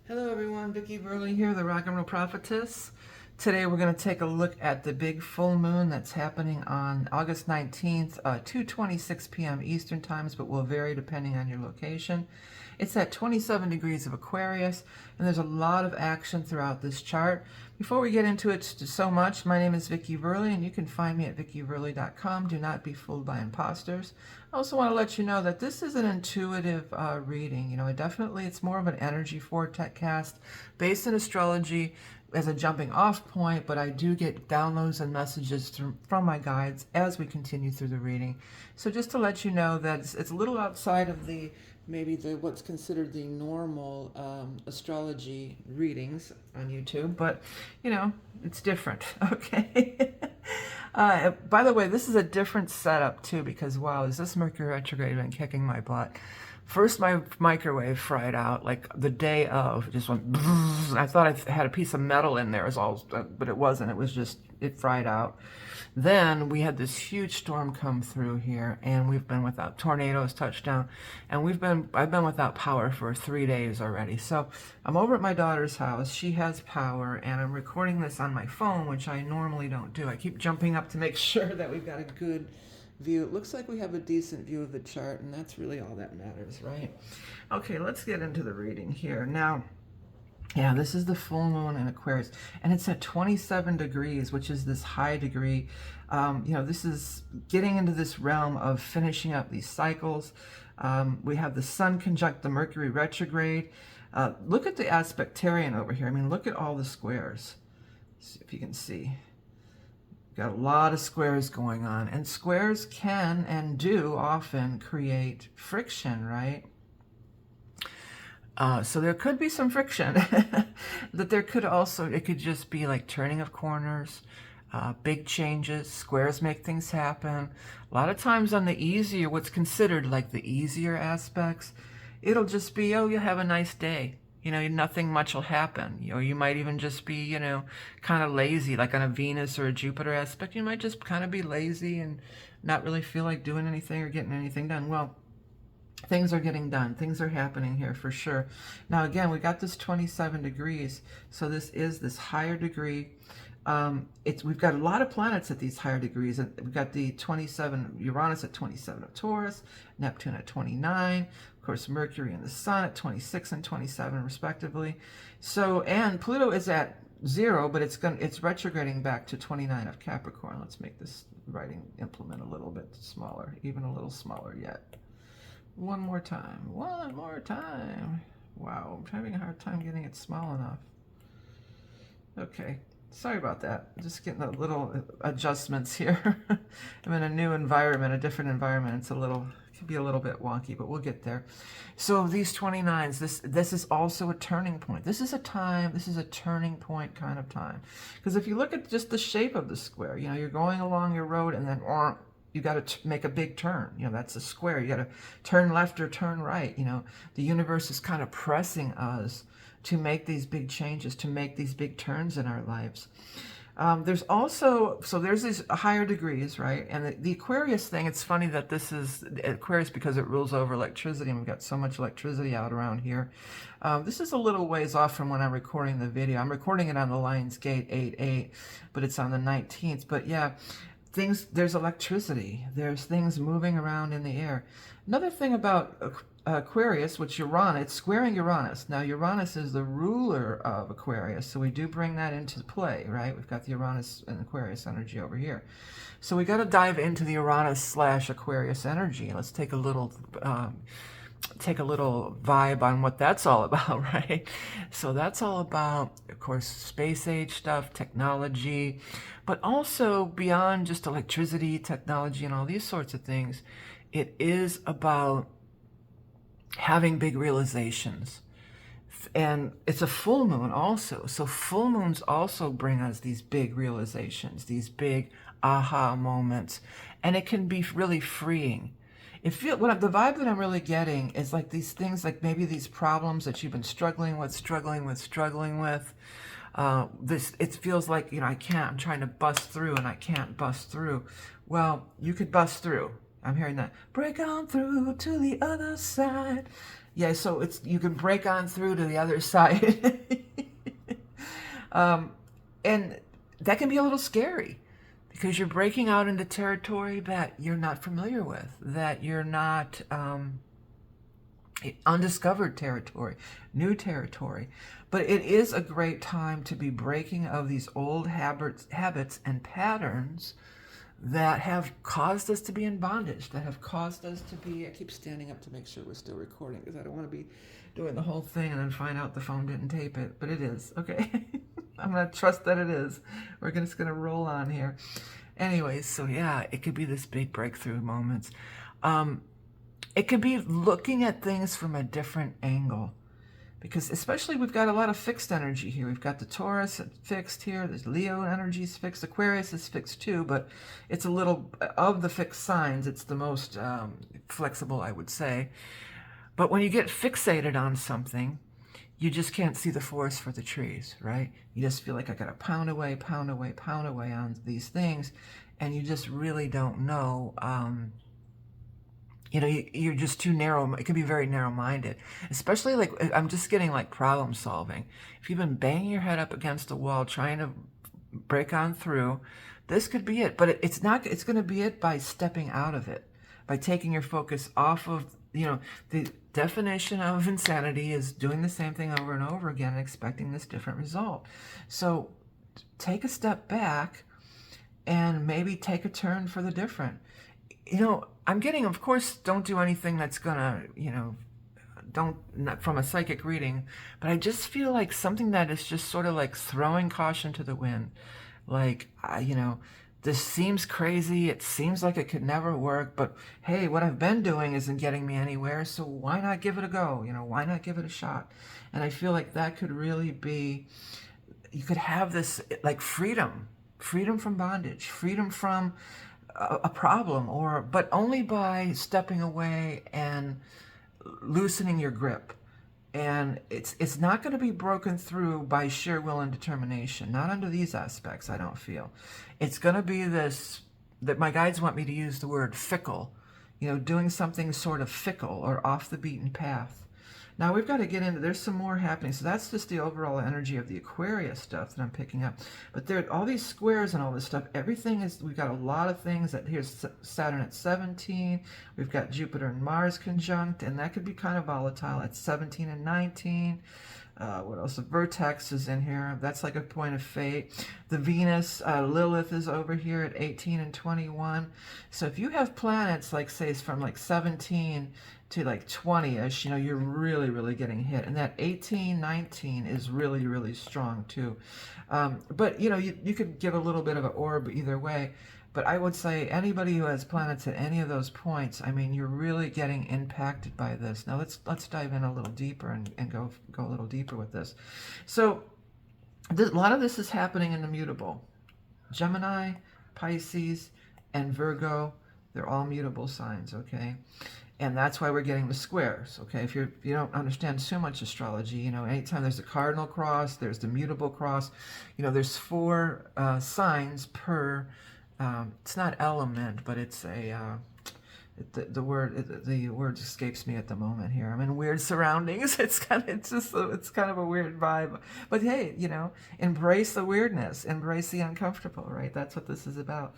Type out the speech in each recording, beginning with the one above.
Hello everyone, Vickieverlie here, the Rock and Roll Prophetess. Today we're going to take a look at the big full moon that's happening on August 19th, 2:26 p.m. Eastern times, but will vary depending on your location. It's at 27 degrees of Aquarius, and there's a lot of action throughout this chart. Before we get into it so much, my name is Vickieverlie, and you can find me at vickieverlie.com. Do not be fooled by imposters. I also want to let you know that this is an intuitive reading. You know, it's more of an energy forecast based in astrology as a jumping off point, but I do get downloads and messages from my guides as we continue through the reading. So just to let you know that it's a little outside of what's considered the normal astrology readings on YouTube, but you know, it's different. Okay. By the way, this is a different setup too, because wow, is this Mercury retrograde been kicking my butt. First, my microwave fried out like the day of. It just went. Bzzz. I thought I had a piece of metal in there, but it wasn't. It was just it fried out. Then we had this huge storm come through here, and we've been without tornadoes touchdown, and I've been without power for 3 days already. So I'm over at my daughter's house. She has power, and I'm recording this on my phone, which I normally don't do. I keep jumping up to make sure that we've got a good view. It looks like we have a decent view of the chart, and that's really all that matters, right? Okay, let's get into the reading here. Now, yeah, this is the full moon in Aquarius, and it's at 27 degrees, which is this high degree. This is getting into this realm of finishing up these cycles. We have the Sun conjunct the Mercury retrograde. Look at the aspectarian over here. I mean, look at all the squares. See if you can see. Got a lot of squares going on, and squares can and do often create friction, right? So there could be some friction, but there could also, it could just be like turning of corners, big changes. Squares make things happen. A lot of times on the what's considered like the easier aspects, it'll just be, oh, you have a nice day. You know, nothing much will happen. Or you might even just be, you know, kind of lazy, like on a Venus or a Jupiter aspect. You might just kind of be lazy and not really feel like doing anything or getting anything done. Well, things are getting done. Things are happening here for sure. Now, again, we got this 27 degrees. So this is this higher degree. We've got a lot of planets at these higher degrees. We've got the 27, Uranus at 27 of Taurus, Neptune at 29, of course, Mercury and the Sun at 26 and 27 respectively. So, and Pluto is at 0, but it's retrograding back to 29 of Capricorn. Let's make this writing implement a little bit smaller, even a little smaller yet. One more time. Wow, I'm having a hard time getting it small enough. Okay, sorry about that. Just getting a little adjustments here. I'm in a new environment, a different environment. It can be a little bit wonky, but we'll get there. So these 29s, this is also a turning point. This is a turning point kind of time. Because if you look at just the shape of the square, you know, you're going along your road and then you got to make a big turn. You know, that's a square. You got to turn left or turn right. You know, the universe is kind of pressing us to make these big changes, to make these big turns in our lives. There's these higher degrees, right? And the Aquarius thing, it's funny that this is Aquarius because it rules over electricity, and we've got so much electricity out around here. This is a little ways off from when I'm recording the video. I'm recording it on the Lions Gate 8/8, but it's on the 19th. But yeah, there's electricity. There's things moving around in the air. Another thing about Aquarius, which it's squaring Uranus. Now, Uranus is the ruler of Aquarius, so we do bring that into play, right? We've got the Uranus and Aquarius energy over here. So we got to dive into the Uranus/Aquarius energy. Let's take a little vibe on what that's all about, right? So that's all about, of course, space age stuff, technology, but also beyond just electricity, technology, and all these sorts of things. It is about having big realizations. And it's a full moon also. So full moons also bring us these big realizations, these big aha moments. And it can be really freeing. The vibe that I'm really getting is like these things, like maybe these problems that you've been struggling with. It feels like, you know, I'm trying to bust through and I can't bust through. Well, you could bust through. I'm hearing that. Break on through to the other side. Yeah, so you can break on through to the other side. And that can be a little scary because you're breaking out into territory that you're not familiar with, that you're not undiscovered territory, new territory. But it is a great time to be breaking of these old habits and patterns that have caused us to be in bondage, that have caused us to be, I keep standing up to make sure we're still recording because I don't want to be doing the whole thing and then find out the phone didn't tape it, but it is, okay? I'm going to trust that it is. We're just going to roll on here. Anyways, so yeah, it could be this big breakthrough moments. It could be looking at things from a different angle. Because especially we've got a lot of fixed energy here. We've got the Taurus fixed here. There's Leo energy's fixed. Aquarius is fixed too, but it's a little, of the fixed signs, it's the most flexible, I would say. But when you get fixated on something, you just can't see the forest for the trees, right? You just feel like I got to pound away, pound away, pound away on these things, and you just really don't know. You know, you're just too narrow. It can be very narrow-minded, especially like I'm just getting like problem solving. If you've been banging your head up against the wall trying to break on through, this could be it. But it's not. It's going to be it by stepping out of it, by taking your focus off of, you know, the definition of insanity is doing the same thing over and over again and expecting this different result. So take a step back and maybe take a turn for the different. You know, I'm getting, of course, don't do anything that's gonna, you know, not from a psychic reading, but I just feel like something that is just sort of like throwing caution to the wind. Like, you know, this seems crazy. It seems like it could never work, but hey, what I've been doing isn't getting me anywhere, so why not give it a go? You know, why not give it a shot? And I feel like that could really be, you could have this like freedom from bondage, freedom from a problem, but only by stepping away and loosening your grip. And it's not going to be broken through by sheer will and determination, not under these aspects, I don't feel. It's going to be this, that my guides want me to use the word fickle, you know, doing something sort of fickle or off the beaten path. Now we've got to get into, there's some more happening. So that's just the overall energy of the Aquarius stuff that I'm picking up. But there, all these squares and all this stuff, everything is, we've got a lot of things that, here's Saturn at 17. We've got Jupiter and Mars conjunct, and that could be kind of volatile at 17 and 19. What else? The vertex is in here. That's like a point of fate. The Venus, Lilith is over here at 18 and 21. So if you have planets, like say, from like 17 to like 20-ish, you know, you're really, really getting hit. And that 18, 19 is really, really strong too. But, you know, you could give a little bit of an orb either way. But I would say anybody who has planets at any of those points, I mean, you're really getting impacted by this. Now let's dive in a little deeper and go a little deeper with this. So a lot of this is happening in the mutable. Gemini, Pisces, and Virgo, they're all mutable signs, okay? And that's why we're getting the squares, okay? If you don't understand too much astrology, you know, anytime there's a cardinal cross, there's the mutable cross, you know, there's 4 signs per, it's not element, but it's a, the word escapes me at the moment here. I'm in weird surroundings. It's kind of a weird vibe. But hey, you know, embrace the weirdness, embrace the uncomfortable, right? That's what this is about.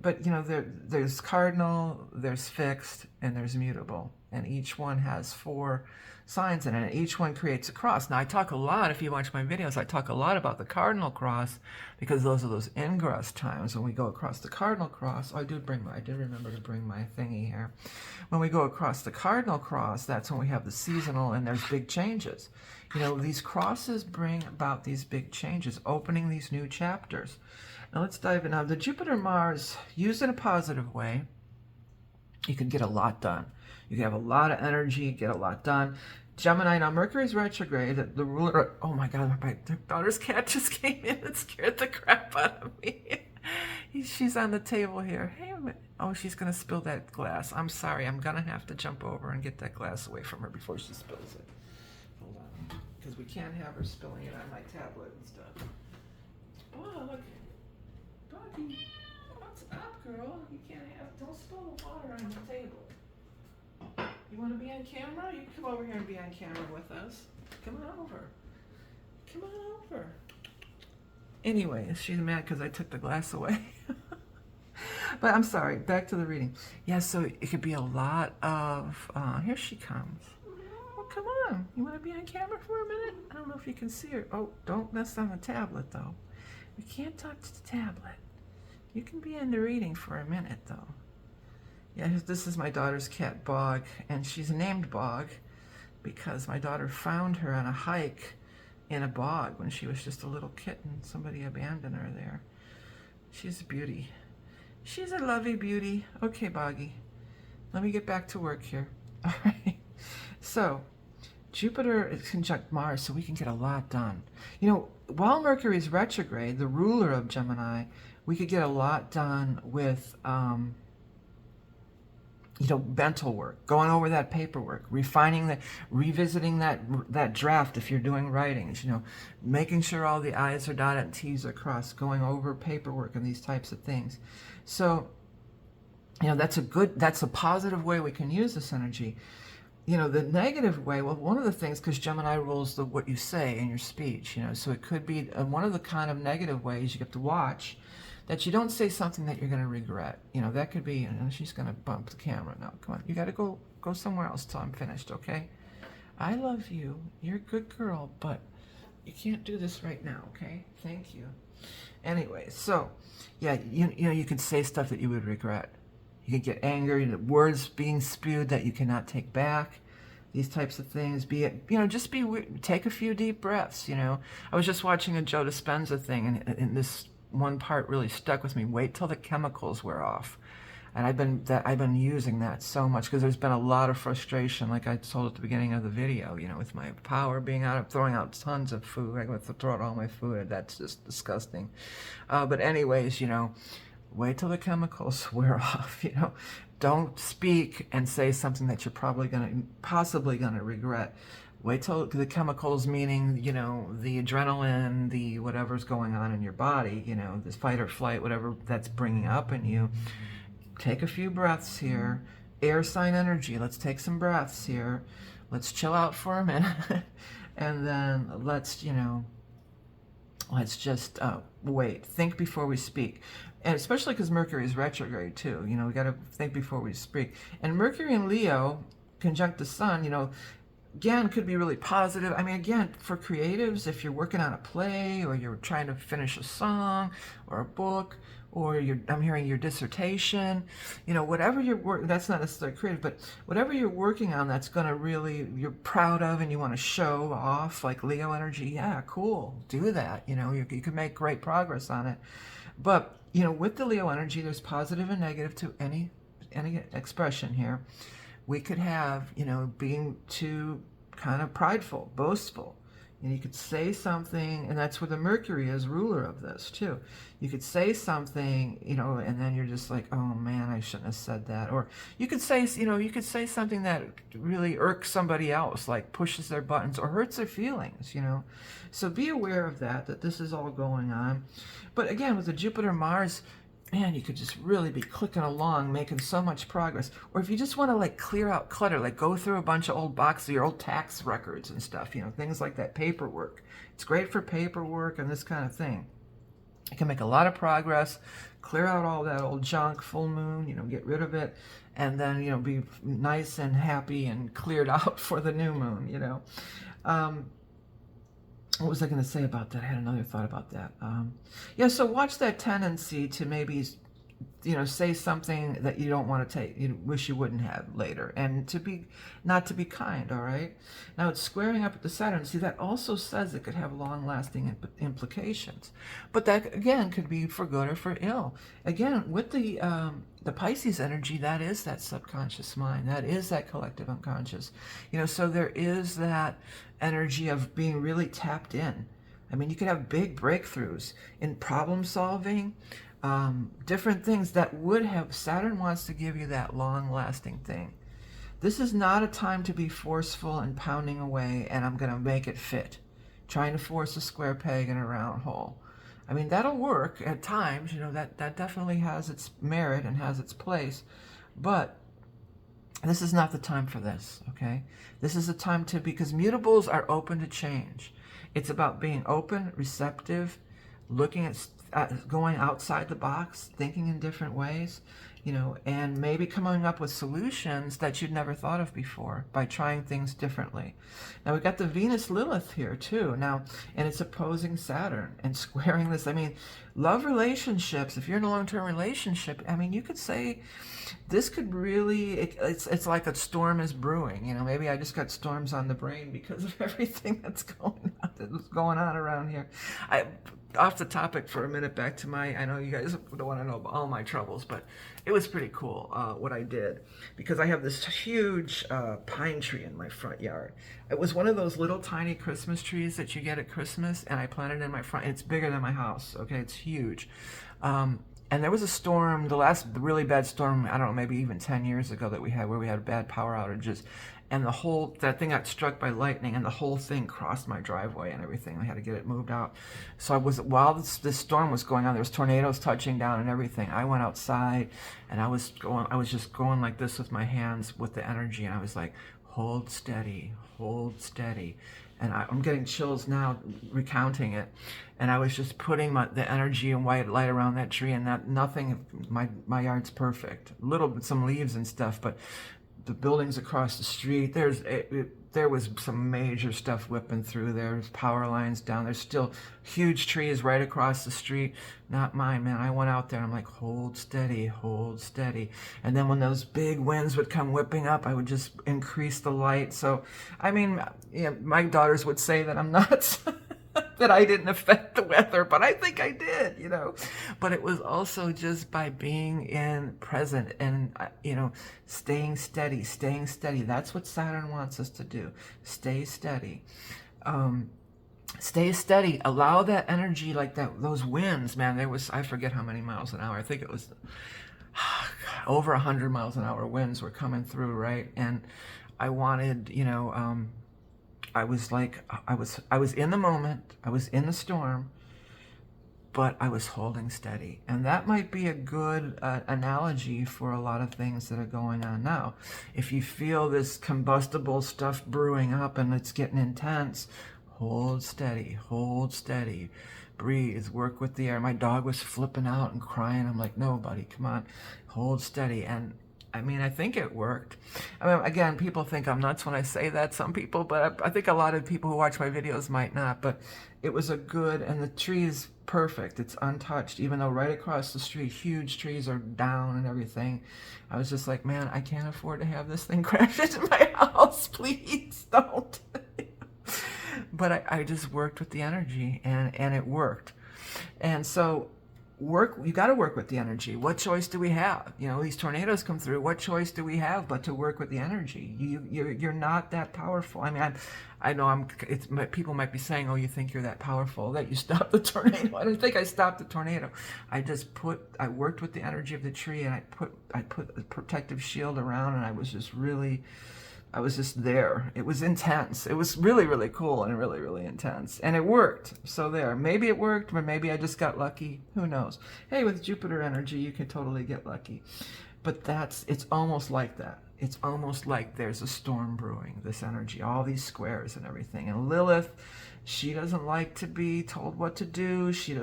But you know, there's cardinal, there's fixed, and there's mutable, and each one has 4 signs in it, and each one creates a cross. Now I talk a lot, if you watch my videos, I talk a lot about the cardinal cross, because those are those ingress times when we go across the cardinal cross. Oh, I did remember to bring my thingy here. When we go across the cardinal cross, that's when we have the seasonal, and there's big changes. You know, these crosses bring about these big changes, opening these new chapters. Now let's dive in. Now the Jupiter-Mars, used in a positive way, you can get a lot done. You can have a lot of energy, get a lot done. Gemini, now Mercury's retrograde, the ruler, oh my God, my daughter's cat just came in and scared the crap out of me. She's on the table here. Hey, oh, she's gonna spill that glass. I'm sorry, I'm gonna have to jump over and get that glass away from her before she spills it. Hold on, because we can't have her spilling it on my tablet and stuff. Oh, look. Doggy, what's up, girl? You can't have, don't spill the water on the table. You want to be on camera? You can come over here and be on camera with us. Come on over. Come on over. Anyway, she's mad because I took the glass away. But I'm sorry, back to the reading. Yeah, so it could be a lot of, here she comes. Oh, come on. You want to be on camera for a minute? I don't know if you can see her. Oh, don't mess on the tablet, though. We can't talk to the tablet. You can be in the reading for a minute, though. Yeah, this is my daughter's cat, Bog, and she's named Bog because my daughter found her on a hike in a bog when she was just a little kitten. Somebody abandoned her there. She's a beauty. She's a lovely beauty. Okay, Boggy, let me get back to work here. All right. So, Jupiter is conjunct Mars, so we can get a lot done. You know, while Mercury is retrograde, the ruler of Gemini, we could get a lot done with, you know, mental work, going over that paperwork, refining that, revisiting that draft if you're doing writings, you know, making sure all the I's are dotted and T's are crossed, going over paperwork and these types of things. So, you know, that's a positive way we can use this energy. You know, the negative way, well, one of the things, because Gemini rules what you say in your speech, you know, so it could be one of the kind of negative ways you have to watch that you don't say something that you're going to regret. You know, that could be, and she's going to bump the camera now. Come on, you got to go somewhere else till I'm finished, okay? I love you. You're a good girl, but you can't do this right now, okay? Thank you. Anyway, so, yeah, you know, you can say stuff that you would regret. You can get angry, words being spewed that you cannot take back. These types of things. Be it, you know, just be weird. Take a few deep breaths. You know, I was just watching a Joe Dispenza thing, and this one part really stuck with me. Wait till the chemicals wear off. And I've been using that so much because there's been a lot of frustration, like I told at the beginning of the video. You know, with my power being out, I'm throwing out tons of food. I go to throw out all my food. That's just disgusting. But anyways, you know, wait till the chemicals wear off. You know, don't speak and say something that you're possibly gonna regret. Wait till the chemicals, meaning, you know, the adrenaline, the whatever's going on in your body, you know, this fight or flight, whatever that's bringing up in you. Take a few breaths here. Air sign energy. Let's take some breaths here. Let's chill out for a minute. And then let's, you know, let's just wait. Think before we speak. And especially because Mercury is retrograde too. You know, we got to think before we speak. And Mercury in Leo, conjunct the Sun, you know, again, could be really positive. I mean, again, for creatives, if you're working on a play or you're trying to finish a song or a book, or I'm hearing your dissertation, you know, whatever you're working, that's not necessarily creative, but whatever you're working on that's going to really, you're proud of and you want to show off, like Leo energy, yeah, cool, do that. You know, you can make great progress on it. But, you know, with the Leo energy, there's positive and negative to any expression here. We could have, you know, being too kind of prideful, boastful. And you could say something, and that's where the Mercury is ruler of this too. You could say something, you know, and then you're just like, oh man, I shouldn't have said that. Or you could say, you know, you could say something that really irks somebody else, like pushes their buttons or hurts their feelings, you know. So be aware of that this is all going on. But again, with the Jupiter-Mars, man, you could just really be clicking along, making so much progress. Or if you just want to like clear out clutter, like go through a bunch of old boxes, your old tax records and stuff, you know, things like that, paperwork. It's great for paperwork and this kind of thing. You can make a lot of progress, clear out all that old junk, full moon, you know, get rid of it, and then, you know, be nice and happy and cleared out for the new moon, you know. What was I going to say about that? I had another thought about that. Yeah, so watch that tendency to maybe, you know, say something that you don't want to take, you wish you wouldn't have later, and not to be kind, all right? Now it's squaring up at the Saturn. See, that also says it could have long-lasting implications. But that, again, could be for good or for ill. Again, with the Pisces energy, that is that subconscious mind. That is that collective unconscious. You know, so there is that energy of being really tapped in. I mean, you could have big breakthroughs in problem solving, different things that would have, Saturn wants to give you that long-lasting thing. This is not a time to be forceful and pounding away and I'm going to make it fit, trying to force a square peg in a round hole. I mean, that'll work at times, you know, that definitely has its merit and has its place, but This is not the time for this, okay? This is a time to, because mutables are open to change. It's about being open, receptive, looking at going outside the box, thinking in different ways, you know, and maybe coming up with solutions that you'd never thought of before by trying things differently. Now we've got the Venus Lilith here too now, and it's opposing Saturn and squaring this. I mean, love relationships, if you're in a long-term relationship, I mean, you could say this could really, it's like a storm is brewing, you know. Maybe I just got storms on the brain because of everything that's going on around here. Off the topic for a minute, back to my, I know you guys don't want to know about all my troubles, but it was pretty cool what I did, because I have this huge pine tree in my front yard. It was one of those little tiny Christmas trees that you get at Christmas, and I planted it in my front. It's bigger than my house, okay? It's huge. And there was a storm, the last really bad storm, I don't know, maybe even 10 years ago that we had, where we had bad power outages. And that thing got struck by lightning, and the whole thing crossed my driveway and everything. I had to get it moved out. So while this storm was going on, there was tornadoes touching down and everything. I went outside, and I was just going like this with my hands with the energy, and I was like, hold steady, hold steady. And I'm getting chills now recounting it. And I was just putting the energy and white light around that tree, and my yard's perfect. Some leaves and stuff, but the buildings across the street, there was some major stuff whipping through. There's power lines down. There's still huge trees right across the street. Not mine, man. I went out there and I'm like, hold steady, hold steady. And then when those big winds would come whipping up, I would just increase the light. So, I mean, yeah, my daughters would say that I'm nuts. That I didn't affect the weather, but I think I did, you know. But it was also just by being present and, you know, staying steady, staying steady. That's what Saturn wants us to do. Stay steady. Stay steady. Allow that energy, like those winds, man. I forget how many miles an hour. I think it was over 100 miles an hour winds were coming through, right? And I wanted, you know, I was in the moment, I was in the storm, but I was holding steady. And that might be a good analogy for a lot of things that are going on now. If you feel this combustible stuff brewing up and it's getting intense, hold steady, breathe, work with the air. My dog was flipping out and crying. I'm like, no, buddy, come on, hold steady. And I mean, I think it worked. I mean, again, people think I'm nuts when I say that, some people, but I think a lot of people who watch my videos might not. But it was and the tree is perfect. It's untouched, even though right across the street, huge trees are down and everything. I was just like, man, I can't afford to have this thing crash into my house. Please don't. But I just worked with the energy, and it worked. And so, you got to work with the energy. What choice do we have? You know, these tornadoes come through. What choice do we have but to work with the energy? You're not that powerful. I mean, I know people might be saying, oh, you think you're that powerful that you stopped the tornado. I don't think I stopped the tornado. I worked with the energy of the tree, and I put a protective shield around, and I was just there. It was intense. It was really, really cool and really, really intense. And it worked. So there. Maybe it worked, or maybe I just got lucky. Who knows? Hey, with Jupiter energy, you can totally get lucky. But it's almost like that. It's almost like there's a storm brewing, this energy, all these squares and everything. And Lilith, she doesn't like to be told what to do. She's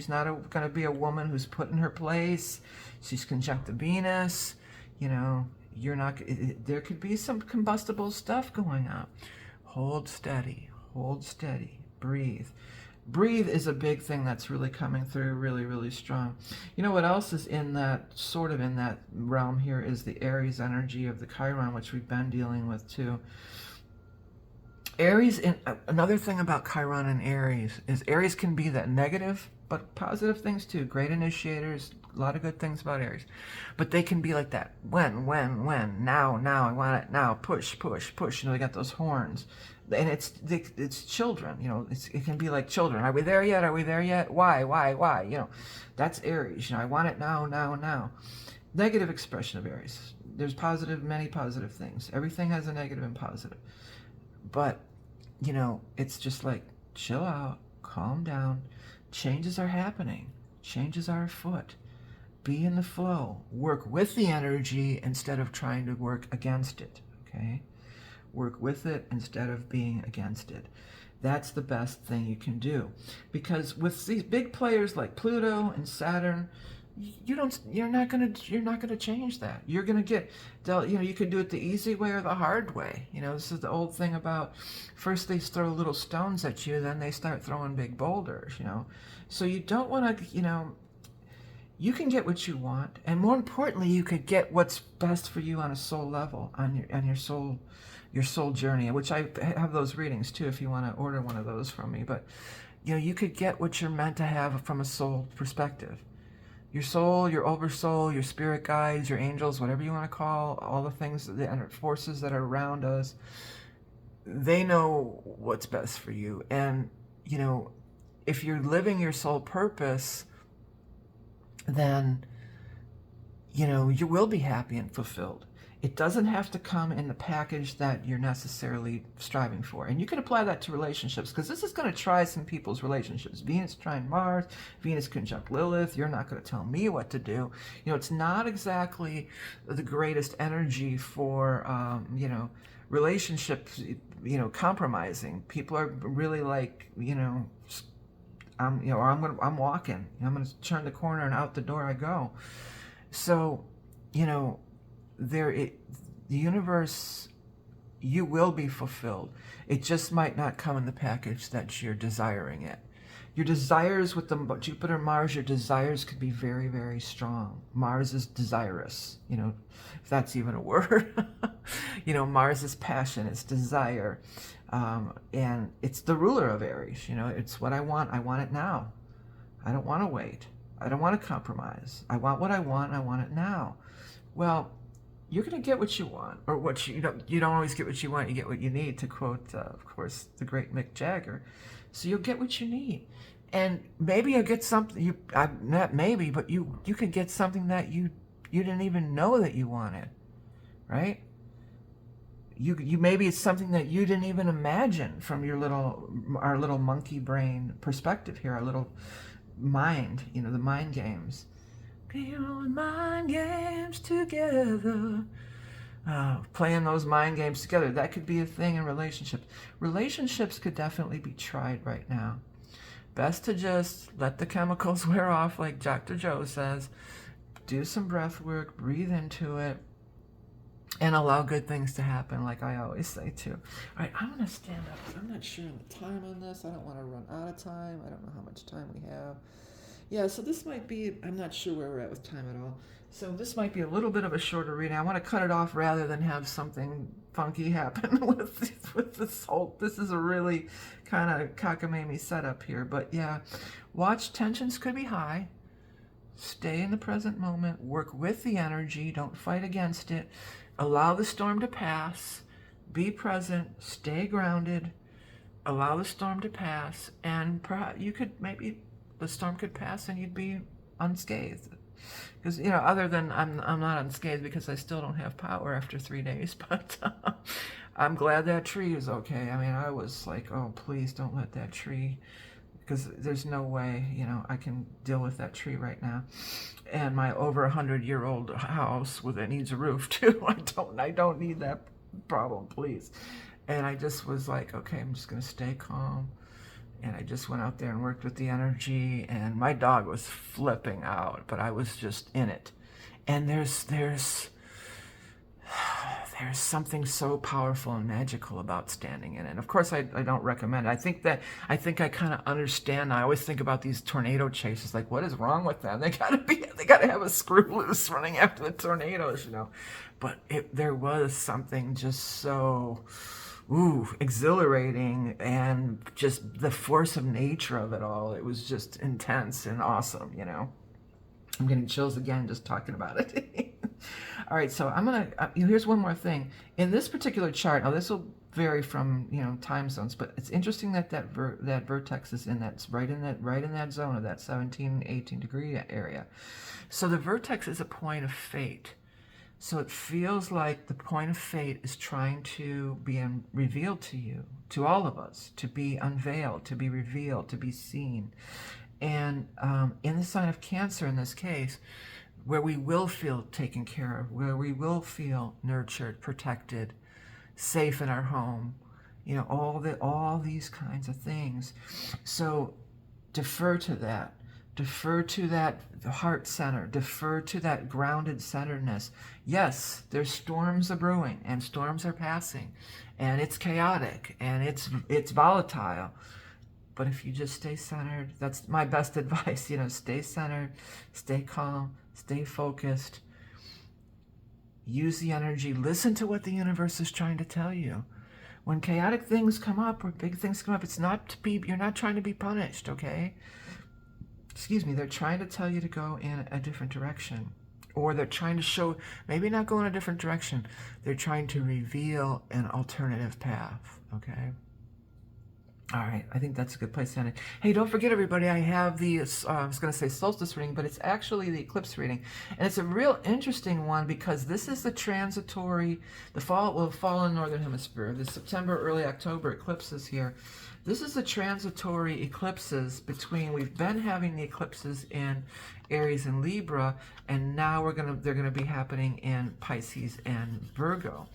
not going to be a woman who's put in her place. She's conjunct Venus, you know. There could be some combustible stuff going on. Hold steady, breathe. Breathe is a big thing that's really coming through really, really strong. You know what else is in that realm here is the Aries energy of the Chiron, which we've been dealing with too. Another thing about Chiron and Aries is Aries can be that negative, but positive things too. Great initiators, a lot of good things about Aries. But they can be like that. When, now, I want it now, push. You know, they got those horns. And it's children, you know, it can be like children. Are we there yet? Why? You know, that's Aries. You know, I want it now. Negative expression of Aries. There's many positive things. Everything has a negative and positive. But, you know, it's just like, chill out, calm down. Changes are happening. Changes are afoot. be in the flow. Work with the energy instead of trying to work against it, okay? Work with it instead of being against it. That's the best thing you can do. Because with these big players like Pluto and Saturn, you're not gonna change that. You're gonna get, you can do it the easy way or the hard way. This is the old thing about, first they throw little stones at you, then they start throwing big boulders. So you don't want to, you can get what you want, and more importantly, you could get what's best for you on a soul level, on your soul journey, which I have those readings too if you want to order one of those from me. But you could get what you're meant to have from a soul perspective. Your soul, your oversoul, your spirit guides, your angels, whatever you want to call all the things, the forces that are around us, they know what's best for you. And if you're living your soul purpose, then you will be happy and fulfilled. It doesn't have to come in the package that you're necessarily striving for. And you can apply that to relationships, because this is going to try some people's relationships. Venus trine Mars, Venus conjunct Lilith. You're not going to tell me what to do. It's not exactly the greatest energy for, relationships, compromising. People are really like, I'm walking. I'm going to turn the corner and out the door I go. So, the universe, you will be fulfilled. It just might not come in the package that you're desiring it. Your desires with the Jupiter, Mars, your desires could be very, very strong. Mars is desirous, if that's even a word. Mars is passion, it's desire. And it's the ruler of Aries. It's what I want it now. I don't want to wait. I don't want to compromise. I want what I want it now. Well, you're going to get what you want, or what you don't always get what you want, you get what you need, to quote, of course, the great Mick Jagger. So you'll get what you need. And maybe you'll get something, not maybe, but you could get something that you didn't even know that you wanted, right? You maybe it's something that you didn't even imagine from our little monkey brain perspective here, our little mind, the mind games. Playing mind games together. Playing those mind games together. That could be a thing in relationships. Relationships could definitely be tried right now. Best to just let the chemicals wear off, like Dr. Joe says. Do some breath work, breathe into it, and allow good things to happen, like I always say too. All right, I'm going to stand up. I'm not sure on the time on this. I don't want to run out of time. I don't know how much time we have. Yeah, so this might be, I'm not sure where we're at with time at all. So this might be a little bit of a shorter reading. I want to cut it off rather than have something funky happen with this whole, this is a really kind of cockamamie setup here. But yeah, watch, tensions could be high. Stay in the present moment. Work with the energy. Don't fight against it. Allow the storm to pass. Be present. Stay grounded. Allow the storm to pass. And perhaps you could maybe, the storm could pass and you'd be unscathed. Because, other than I'm not unscathed because I still don't have power after 3 days, but I'm glad that tree is okay. I mean, I was like, oh, please don't let that tree, because there's no way, I can deal with that tree right now. And my over 100-year-old house that needs a roof too. I don't need that problem, please. And I just was like, okay, I'm just going to stay calm. And I just went out there and worked with the energy, and my dog was flipping out, but I was just in it. And there's something so powerful and magical about standing in it. And of course, I don't recommend it. I think I kind of understand. I always think about these tornado chases, like, what is wrong with them? They gotta have a screw loose running after the tornadoes, But there was something just so exhilarating, and just the force of nature of it all. It was just intense and awesome, I'm getting chills again just talking about it. All right, so I'm gonna, here's one more thing. In this particular chart, now this will vary from, time zones, but it's interesting that that vertex is right in that zone of that 17, 18 degree area. So the vertex is a point of fate. So it feels like the point of fate is trying to be revealed to you, to all of us, to be unveiled, to be revealed, to be seen. And in the sign of Cancer, in this case, where we will feel taken care of, where we will feel nurtured, protected, safe in our home, you know, all these kinds of things. So defer to that. Defer to that heart center. Defer to that grounded centeredness. Yes, there's storms are brewing and storms are passing, and it's chaotic and it's volatile. But if you just stay centered, that's my best advice. You know, stay centered, stay calm, stay focused. Use the energy. Listen to what the universe is trying to tell you. When chaotic things come up or big things come up, it's not to be, you're not trying to be punished, okay? Excuse me, they're trying to tell you to go in a different direction. Or they're trying to show, maybe not go in a different direction, they're trying to reveal an alternative path, okay? All right, I think that's a good place to end it. Hey, don't forget, everybody, I have the, I was going to say solstice reading, but it's actually the eclipse reading. And it's a real interesting one because this is the transitory, the fall will fall in Northern Hemisphere. The September, early October eclipses here. This is the transitory eclipses between, we've been having the eclipses in Aries and Libra, and now they're gonna be happening in Pisces and Virgo.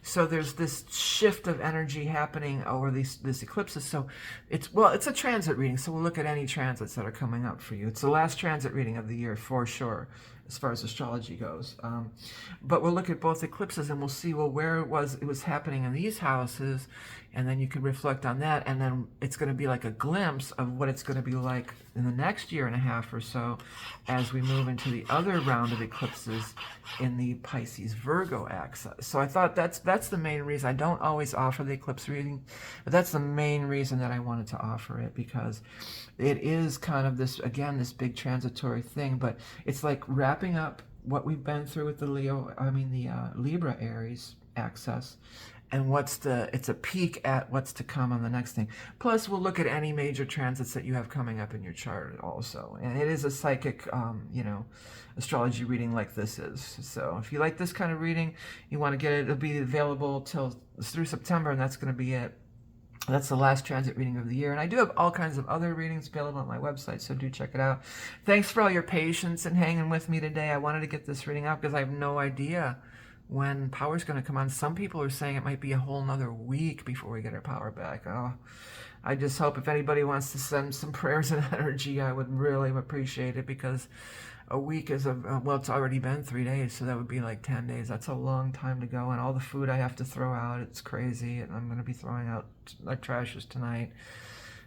So there's this shift of energy happening over these eclipses. So it's a transit reading, so we'll look at any transits that are coming up for you. It's the last transit reading of the year for sure, as far as astrology goes. But we'll look at both eclipses and we'll see, well, where it was happening in these houses, and then you can reflect on that, and then it's going to be like a glimpse of what it's going to be like in the next year and a half or so as we move into the other round of eclipses in the Pisces Virgo axis. So I thought that's the main reason. I don't always offer the eclipse reading, but that's the main reason that I wanted to offer it, because it is kind of this, again, this big transitory thing, but it's like wrapping up what we've been through with the Libra Aries axis, and it's a peek at what's to come on the next thing. Plus, we'll look at any major transits that you have coming up in your chart also. And it is a psychic, astrology reading like this is. So if you like this kind of reading, you want to get it, it'll be available through September, and that's going to be it. That's the last transit reading of the year. And I do have all kinds of other readings available on my website, so do check it out. Thanks for all your patience and hanging with me today. I wanted to get this reading out because I have no idea when power's going to come on. Some people are saying it might be a whole nother week before we get our power back. Oh, I just hope if anybody wants to send some prayers and energy, I would really appreciate it, because a week is well, it's already been 3 days, so that would be like 10 days. That's a long time to go, and all the food I have to throw out, it's crazy, and I'm going to be throwing out like trashes tonight.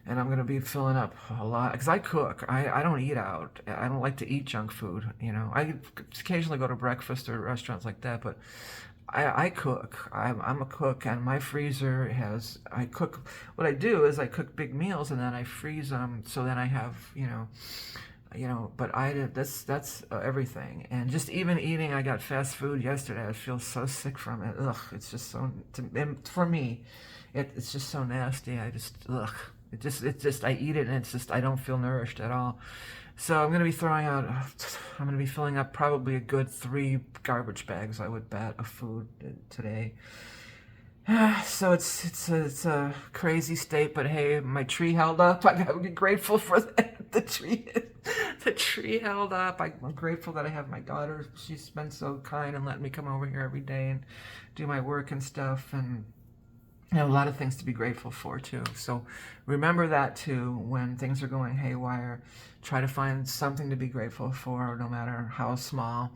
And I'm going to be filling up a lot, because I cook. I don't eat out. I don't like to eat junk food, you know. I occasionally go to breakfast or restaurants like that, but I cook. I'm a cook, and my freezer has, I cook, what I do is I cook big meals, and then I freeze them, so then I have, but that's everything. And just even eating, I got fast food yesterday. I feel so sick from it. Ugh, it's just so, for me, it's just so nasty. I just, ugh. It's just, I eat it and it's just, I don't feel nourished at all. So I'm going to be I'm going to be filling up probably a good 3 garbage bags, I would bet, of food today. So it's a crazy state, but hey, my tree held up. I'm grateful for that. The tree held up. I'm grateful that I have my daughter. She's been so kind and letting me come over here every day and do my work and stuff, and a lot of things to be grateful for too. So remember that too when things are going haywire. Try to find something to be grateful for, no matter how small.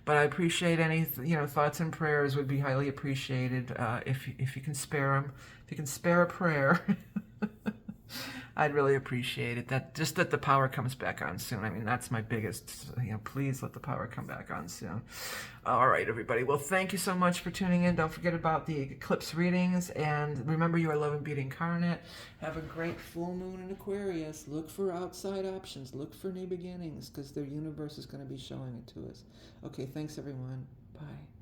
But I appreciate any thoughts and prayers would be highly appreciated. If you can spare them, if you can spare a prayer, I'd really appreciate it. That the power comes back on soon. I mean, that's my biggest, please let the power come back on soon. All right, everybody. Well, thank you so much for tuning in. Don't forget about the eclipse readings. And remember, you are love and beauty incarnate. Have a great full moon in Aquarius. Look for outside options. Look for new beginnings, because the universe is going to be showing it to us. Okay, thanks, everyone. Bye.